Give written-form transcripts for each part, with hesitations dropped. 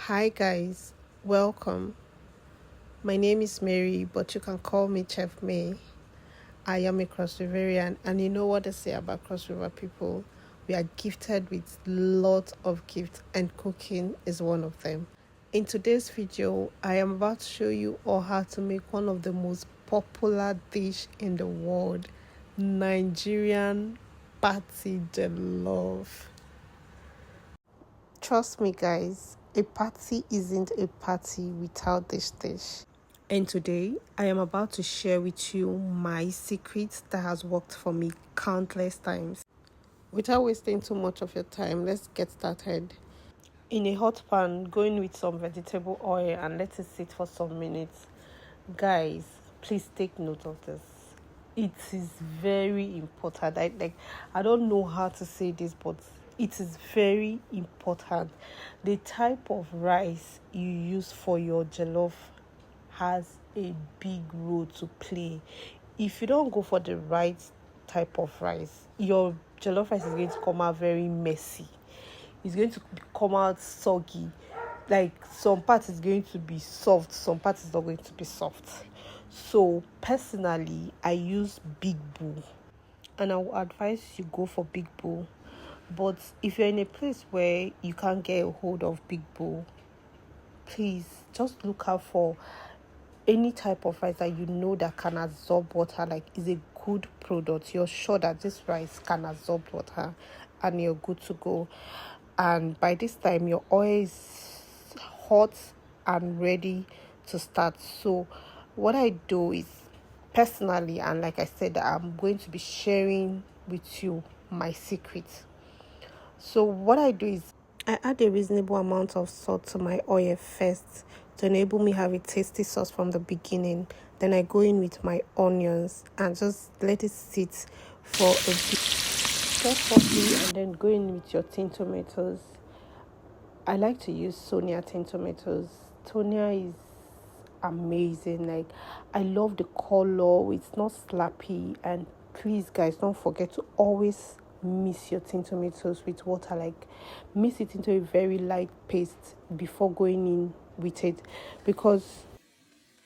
Hi guys, welcome. My name is Mary, but you can call me Chef May. I am a Cross Riverian, and you know what they say about Cross River people? We are gifted with lots of gifts, and cooking is one of them. In today's video, I am about to show you all how to make one of the most popular dish in the world, Nigerian party jollof. Trust me guys, a party isn't a party without this dish. And today, I am about to share with you my secret that has worked for me countless times. Without wasting too much of your time, let's get started. In a hot pan, go in with some vegetable oil and let it sit for some minutes. Guys, please take note of this. It is very important. I don't know how to say this, but it is very important. The type of rice you use for your jollof has a big role to play. If you don't go for the right type of rice, your jollof rice is going to come out very messy. It's going to come out soggy. Like some parts is going to be soft, some parts is not going to be soft. So personally, I use big bowl, and I will advise you go for big bowl. But if you're in a place where you can't get a hold of big bowl, please just look out for any type of rice that you know that can absorb water, like is a good product. You're sure that this rice can absorb water and you're good to go. And by this time your oil is hot and ready to start. So what I do is, personally, and like I said, I'm going to be sharing with you my secret. So what I do is I add a reasonable amount of salt to my oil first to enable me have a tasty sauce from the beginning. Then I go in with my onions and just let it sit for a bit. Stir properly and then go in with your tin tomatoes. I like to use Sonia tin tomatoes. Sonia is amazing. Like, I love the color. It's not slappy. And please guys, don't forget to always mix your tin tomatoes with water. Like, mix it into a very light paste before going in with it, because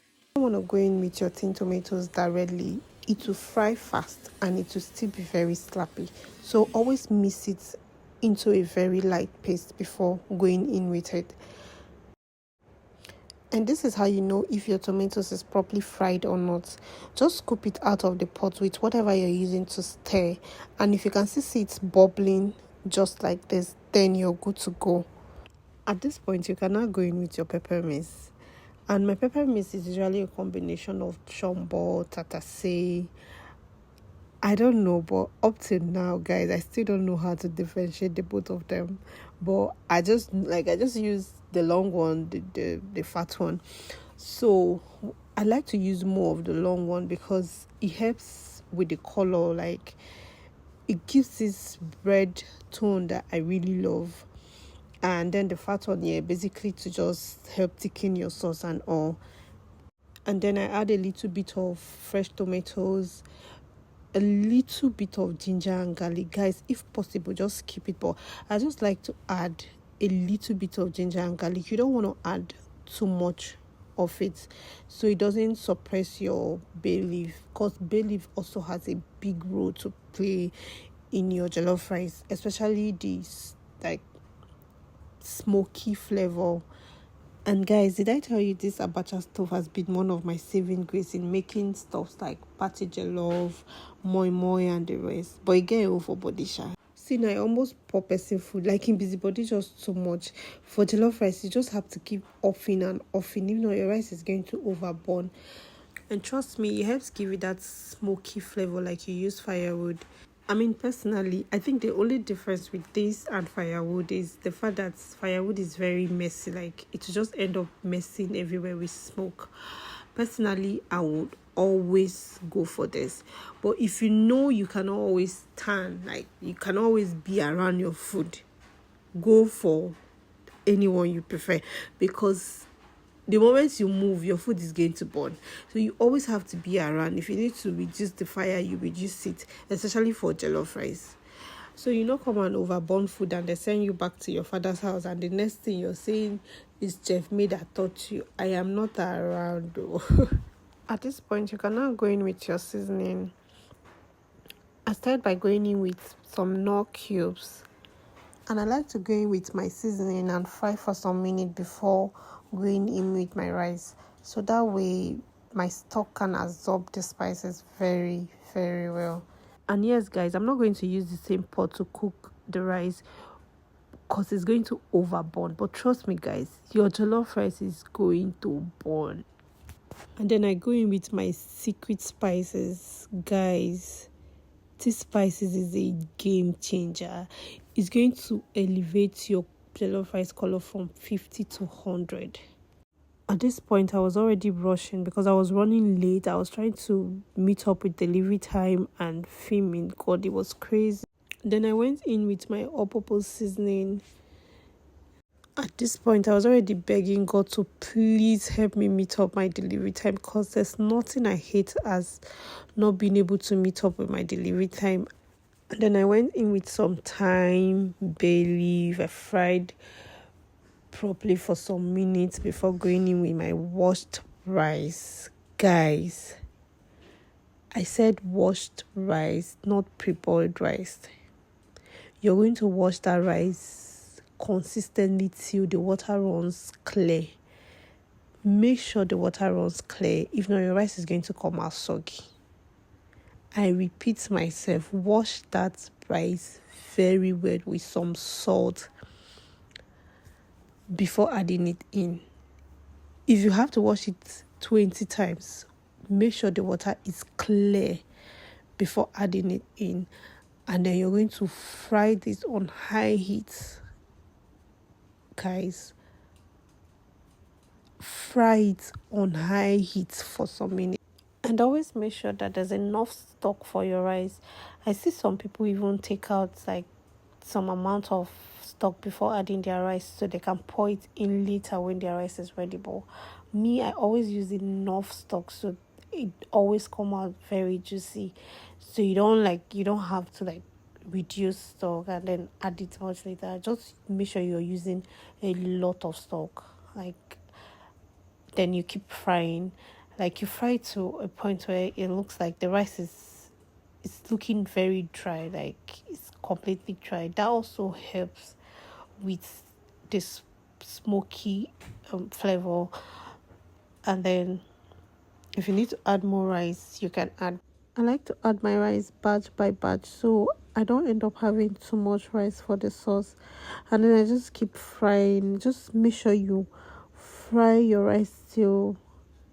you don't want to go in with your tin tomatoes directly. It will fry fast and it will still be very slappy. So always mix it into a very light paste before going in with it. And this is how you know if your tomatoes is properly fried or not. Just scoop it out of the pot with whatever you're using to stir, and if you can still see it's bubbling just like this, then you're good to go. At this point, you can now go in with your pepper mix. And my pepper mix is usually a combination of shombo, tatashi. I don't know, but up till now, guys, I still don't know how to differentiate the both of them. But I just use the long one, the fat one. So I like to use more of the long one because it helps with the color. Like, it gives this red tone that I really love. And then the fat one here, basically to just help thicken your sauce and all. And then I add a little bit of fresh tomatoes, a little bit of ginger and garlic. Guys, if possible, just keep it, but I just like to add a little bit of ginger and garlic. You don't want to add too much of it so it doesn't suppress your bay leaf, because bay leaf also has a big role to play in your jollof rice, especially this like smoky flavor. And guys, did I tell you this abacha stove has been one of my saving grace in making stuffs like party jollof, moi moi and the rest. But again, for body sha. See, now I almost pour person food. Like in busybody, just too much. For jollof rice, you just have to keep offing and offing. Even though your rice is going to overburn. And trust me, it helps give it that smoky flavor like you use firewood. I mean, personally, I think the only difference with this and firewood is the fact that firewood is very messy. Like, it will just end up messing everywhere with smoke. Personally, I would always go for this. But if you know you cannot always stand, like you can always be around your food, go for anyone you prefer, because the moment you move, your food is going to burn. So you always have to be around. If you need to reduce the fire, you reduce it, especially for jollof rice. So you know, come and overburn food and they send you back to your father's house, and the next thing you're saying is Jeff made that taught you. I am not around though. At this point, you can now go in with your seasoning. I started by going in with some knorr cubes, and I like to go in with my seasoning and fry for some minutes before going in with my rice, so that way my stock can absorb the spices very, very well. And yes, guys, I'm not going to use the same pot to cook the rice because it's going to overburn. But trust me, guys, your jollof rice is going to burn. And then I go in with my secret spices. Guys, this spices is a game changer. It's going to elevate your jollof rice color from 50 to 100. At this point, I was already rushing because I was running late. I was trying to meet up with delivery time and filming. God, it was crazy. Then I went in with my all-purpose seasoning. At this point, I was already begging God to please help me meet up my delivery time, because there's nothing I hate as not being able to meet up with my delivery time. And then I went in with some thyme, bay leaf. I fried properly for some minutes before going in with my washed rice. Guys, I said washed rice, not pre-boiled rice. You're going to wash that rice consistently till the water runs clear. Make sure the water runs clear. If not, your rice is going to come out soggy. I repeat myself, wash that rice very well with some salt before adding it in. If you have to wash it 20 times, make sure the water is clear before adding it in. And then you're going to fry this on high heat. Guys, fry it on high heat for some minutes. And always make sure that there's enough stock for your rice. I see some people even take out like some amount of stock before adding their rice so they can pour it in later when their rice is ready. But me, I always use enough stock so it always come out very juicy. So you don't have to like reduce stock and then add it much later. Just make sure you're using a lot of stock. Like, then you keep frying. Like, you fry to a point where it looks like the rice is looking very dry, like it's completely dry. That also helps with this smoky flavor. And then if you need to add more rice, you can add. I like to add my rice batch by batch, so I don't end up having too much rice for the sauce. And then I just keep frying. Just make sure you fry your rice till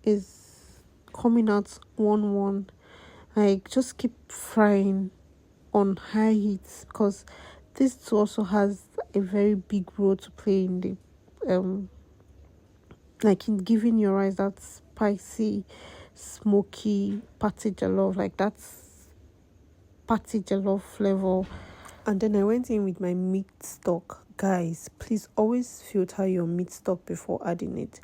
is coming out one. Like, just keep frying on high heat, because this also has a very big role to play in the like in giving your rice that spicy, smoky patty jollof, like that's patty jollof flavor. And then I went in with my meat stock. Guys, please always filter your meat stock before adding it.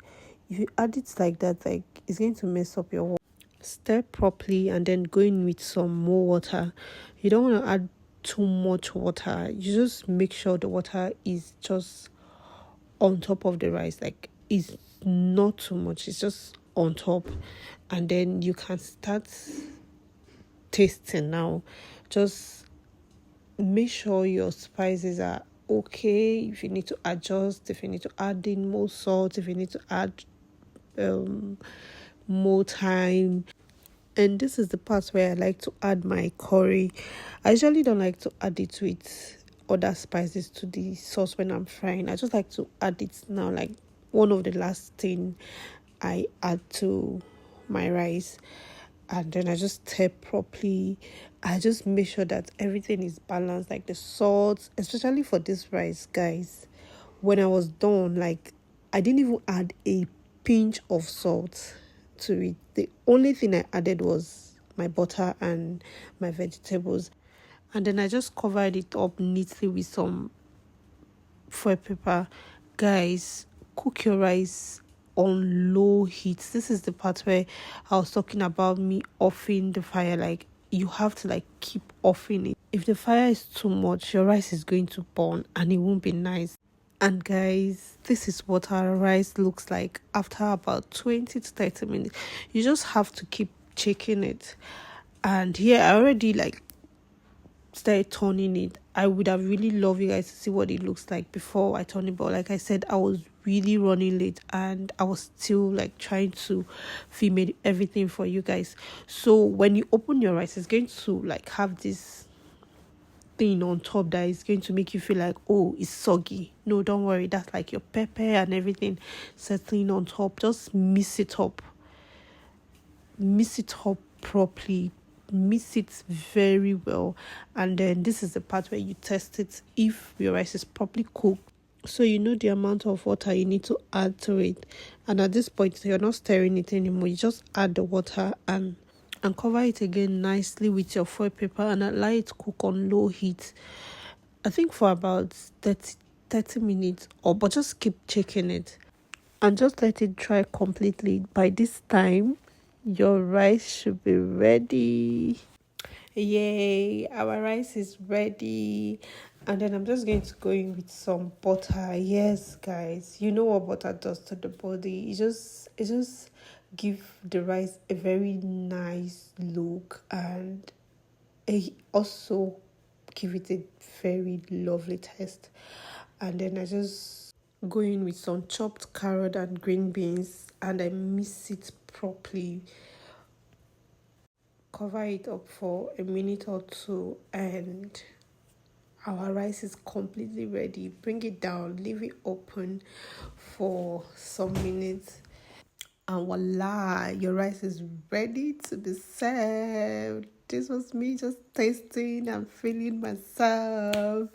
If you add it like that, like, it's going to mess up your water. Stir properly and then go in with some more water. You don't want to add too much water. You just make sure the water is just on top of the rice. Like, it's not too much, it's just on top. And then you can start tasting now. Just make sure your spices are okay. If you need to adjust, if you need to add in more salt, if you need to add more thyme. And this is the part where I like to add my curry. I usually don't like to add it with other spices to the sauce when I'm frying. I just like to add it now, like one of the last thing I add to my rice. And then I just stir properly. I just make sure that everything is balanced, like the salt, especially for this rice, guys. When I was done, like, I didn't even add a pinch of salt to it. The only thing I added was my butter and my vegetables. And then I just covered it up neatly with some foil paper. Guys, cook your rice on low heat. This is the part where I was talking about me offing the fire. Like, you have to like keep offing it. If the fire is too much, your rice is going to burn and it won't be nice. And guys, this is what our rice looks like after about 20 to 30 minutes. You just have to keep checking it. And here I already like started turning it. I would have really loved you guys to see what it looks like before I turn it, but like I said, I was really running late and I was still like trying to film everything for you guys. So when you open your rice, it's going to like have this thing on top that is going to make you feel like, oh, it's soggy. No, don't worry, that's like your pepper and everything settling on top. Just mix it up properly, mix it very well, and then this is the part where you test it if your rice is properly cooked, so you know the amount of water you need to add to it. And at this point, you're not stirring it anymore. You just add the water and cover it again nicely with your foil paper and allow it to cook on low heat, I think for about 30 minutes, or but just keep checking it and just let it dry completely. By this time, your rice should be ready. Yay, our rice is ready. And then I'm just going to go in with some butter. Yes, guys, you know what butter does to the body. It just give the rice a very nice look, and it also give it a very lovely taste. And then I just go in with some chopped carrot and green beans and I mix it properly. Cover it up for a minute or two and our rice is completely ready. Bring it down, leave it open for some minutes, and voila, your rice is ready to be served. This was me just tasting and feeling myself.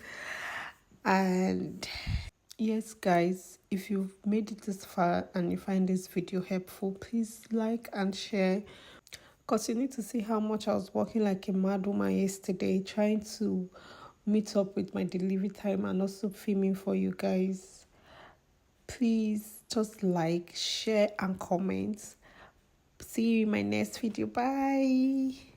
And yes, guys, if you've made it this far and you find this video helpful, please like and share, because you need to see how much I was working like a mad woman yesterday trying to meet up with my delivery time and also filming for you guys. Please just like, share and comment. See you in my next video. Bye.